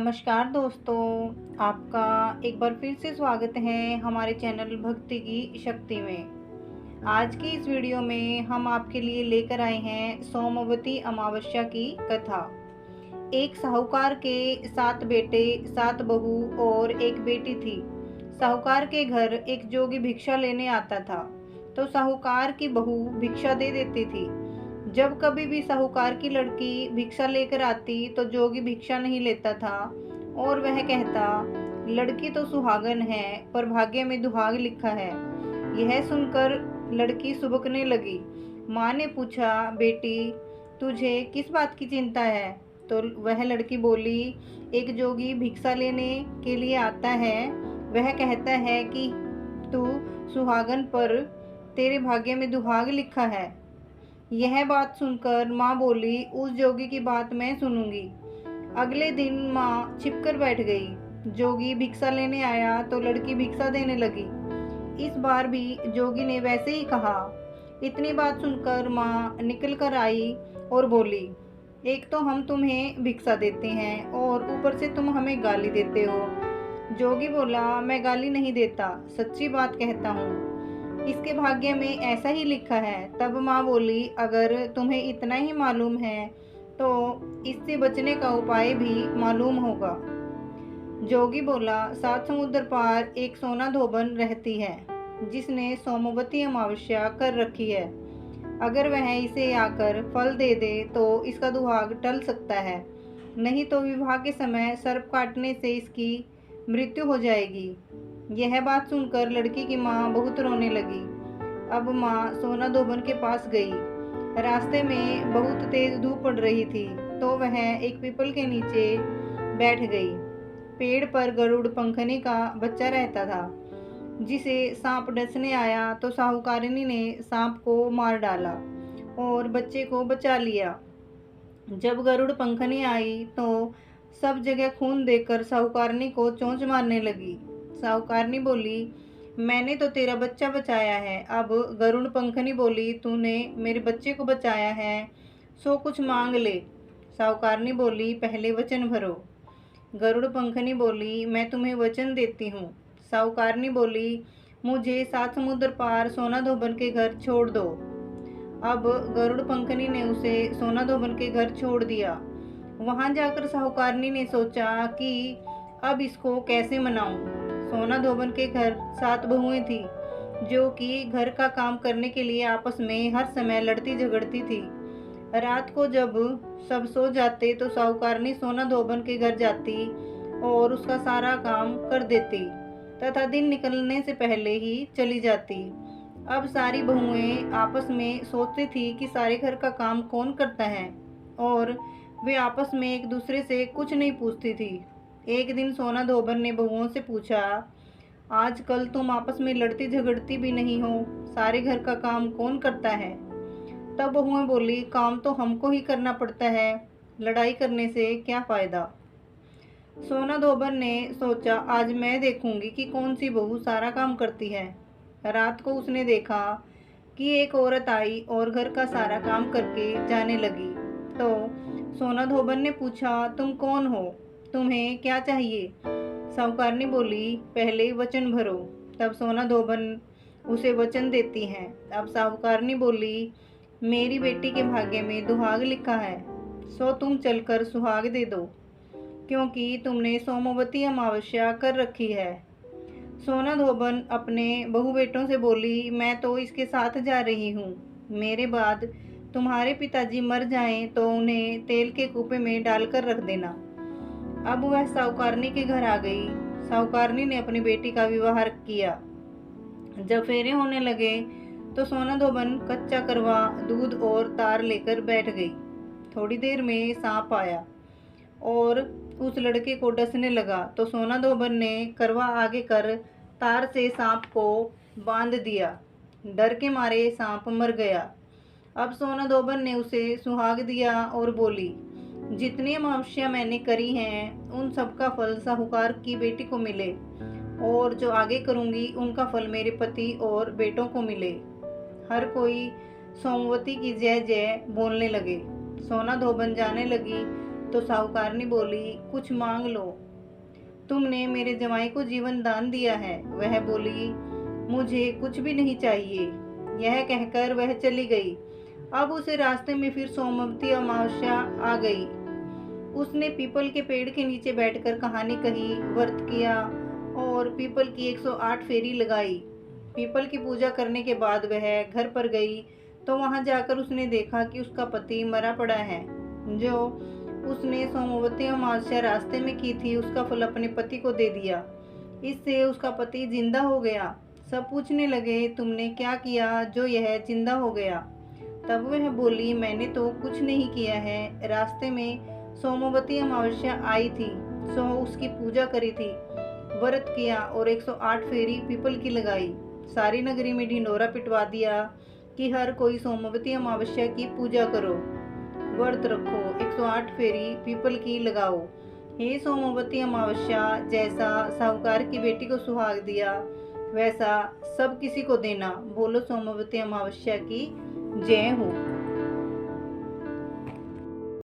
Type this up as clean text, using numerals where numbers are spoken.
नमस्कार दोस्तों, आपका एक बार फिर से स्वागत है हमारे चैनल भक्ति की शक्ति में। आज की इस वीडियो में हम आपके लिए लेकर आए हैं सोमवती अमावस्या की कथा। एक साहूकार के 7 बेटे, 7 बहू और एक बेटी थी। साहूकार के घर एक जोगी भिक्षा लेने आता था, तो साहूकार की बहू भिक्षा दे देती थी। जब कभी भी साहूकार की लड़की भिक्षा लेकर आती तो जोगी भिक्षा नहीं लेता था और वह कहता, लड़की तो सुहागन है पर भाग्य में दुहाग लिखा है। यह सुनकर लड़की सुबकने लगी। माँ ने पूछा, बेटी तुझे किस बात की चिंता है? तो वह लड़की बोली, एक जोगी भिक्षा लेने के लिए आता है। वह कहता है कि तू सुहागन पर तेरे भाग्य में दुहाग लिखा है। यह बात सुनकर माँ बोली, उस जोगी की बात मैं सुनूंगी। अगले दिन माँ छिपकर बैठ गई। जोगी भिक्षा लेने आया तो लड़की भिक्षा देने लगी। इस बार भी जोगी ने वैसे ही कहा। इतनी बात सुनकर माँ निकल कर आई और बोली, एक तो हम तुम्हें भिक्षा देते हैं और ऊपर से तुम हमें गाली देते हो। जोगी बोला, मैं गाली नहीं देता, सच्ची बात कहता हूँ। इसके भाग्य में ऐसा ही लिखा है। तब माँ बोली, अगर तुम्हें इतना ही मालूम है तो इससे बचने का उपाय भी मालूम होगा। जोगी बोला, 7 समुद्र पार एक सोना धोबन रहती है, जिसने सोमवती अमावस्या कर रखी है। अगर वह इसे आकर फल दे दे तो इसका दुहाग टल सकता है, नहीं तो विवाह के समय सर्प काटने से इसकी मृत्यु हो जाएगी। यह बात सुनकर लड़की की माँ बहुत रोने लगी। अब माँ सोना धोबन के पास गई। रास्ते में बहुत तेज धूप पड़ रही थी, तो वह एक पीपल के नीचे बैठ गई। पेड़ पर गरुड़ पंखनी का बच्चा रहता था, जिसे सांप डसने आया तो साहूकारिनी ने सांप को मार डाला और बच्चे को बचा लिया। जब गरुड़ पंखनी आई तो सब जगह खून देखकर साहूकारनी को चोंच मारने लगी। साहूकारनी बोली, मैंने तो तेरा बच्चा बचाया है। अब गरुड़ पंखनी बोली, तूने मेरे बच्चे को बचाया है, सो कुछ मांग ले। साहूकारनी बोली, पहले वचन भरो। गरुड़ पंखनी बोली, मैं तुम्हें वचन देती हूँ। साहूकारनी बोली, मुझे 7 समुद्र पार सोना धोबन के घर छोड़ दो। अब गरुड़ पंखनी ने उसे सोना धोबन के घर छोड़ दिया। वहां जाकर साहूकारनी ने सोचा कि अब इसको कैसे मनाऊं। सोना धोबन के घर 7 बहुएं थी, जो कि घर का काम करने के लिए आपस में हर समय लड़ती झगड़ती थी। रात को जब सब सो जाते तो साहूकारनी सोना धोबन के घर जाती और उसका सारा काम कर देती तथा दिन निकलने से पहले ही चली जाती। अब सारी बहुएं आपस में सोचती थी कि सारे घर का काम कौन करता है, और वे आपस में एक दूसरे से कुछ नहीं पूछती थी। एक दिन सोना धोबन ने बहुओं से पूछा, आजकल तुम आपस में लड़ती झगड़ती भी नहीं हो, सारे घर का काम कौन करता है? तब बहुएं बोली, काम तो हमको ही करना पड़ता है, लड़ाई करने से क्या फायदा। सोना धोबन ने सोचा, आज मैं देखूंगी कि कौन सी बहू सारा काम करती है। रात को उसने देखा कि एक औरत आई और घर का सारा काम करके जाने लगी। तो सोना धोबन ने पूछा, तुम कौन हो, तुम्हें क्या चाहिए? साहूकारनी बोली, पहले वचन भरो। तब सोना धोबन उसे वचन देती है। अब साहूकारनी बोली, मेरी बेटी के भाग्य में दुहाग लिखा है, सो तुम चलकर सुहाग दे दो, क्योंकि तुमने सोमवती अमावस्या कर रखी है। सोना धोबन अपने बहू बेटों से बोली, मैं तो इसके साथ जा रही हूँ। मेरे बाद तुम्हारे पिताजी मर जाएं तो उन्हें तेल के कूपे में डालकर रख देना। अब वह साहूकारनी के घर आ गई। साहूकारनी ने अपनी बेटी का विवाह किया। जब फेरे होने लगे तो सोना धोबन कच्चा करवा, दूध और तार लेकर बैठ गई। थोड़ी देर में सांप आया और उस लड़के को डसने लगा, तो सोना धोबन ने करवा आगे कर तार से सांप को बांध दिया। डर के मारे सांप मर गया। अब सोना धोबन ने उसे सुहाग दिया और बोली, जितनी अमावस्या मैंने करी हैं उन सब का फल साहूकार की बेटी को मिले, और जो आगे करूंगी उनका फल मेरे पति और बेटों को मिले। हर कोई सोमवती की जय जय बोलने लगे। सोना धोबन जाने लगी तो साहूकारनी बोली, कुछ मांग लो, तुमने मेरे जमाई को जीवन दान दिया है। वह बोली, मुझे कुछ भी नहीं चाहिए। यह कहकर वह चली गई। अब उसे रास्ते में फिर सोमवती अमावस्या आ गई। उसने पीपल के पेड़ के नीचे बैठकर कहानी कही, व्रत किया और पीपल की 108 फेरी लगाई। पीपल की पूजा करने के बाद वह घर पर गई तो वहां जाकर उसने देखा कि उसका पति मरा पड़ा है। जो उसने सोमवती अमावस्या रास्ते में की थी, उसका फल अपने पति को दे दिया। इससे उसका पति जिंदा हो गया। सब पूछने लगे, तुमने क्या किया जो यह जिंदा हो गया? तब वह बोली, मैंने तो कुछ नहीं किया है। रास्ते में सोमवती अमावस्या आई थी, सो उसकी पूजा करी थी, व्रत किया और 108 फेरी पीपल की लगाई। सारी नगरी में ढिंडोरा पिटवा दिया कि हर कोई सोमवती अमावस्या की पूजा करो, व्रत रखो, 108 फेरी पीपल की लगाओ। हे सोमवती अमावस्या, जैसा साहूकार की बेटी को सुहाग दिया वैसा सब किसी को देना। बोलो सोमवती अमावस्या की जय हो।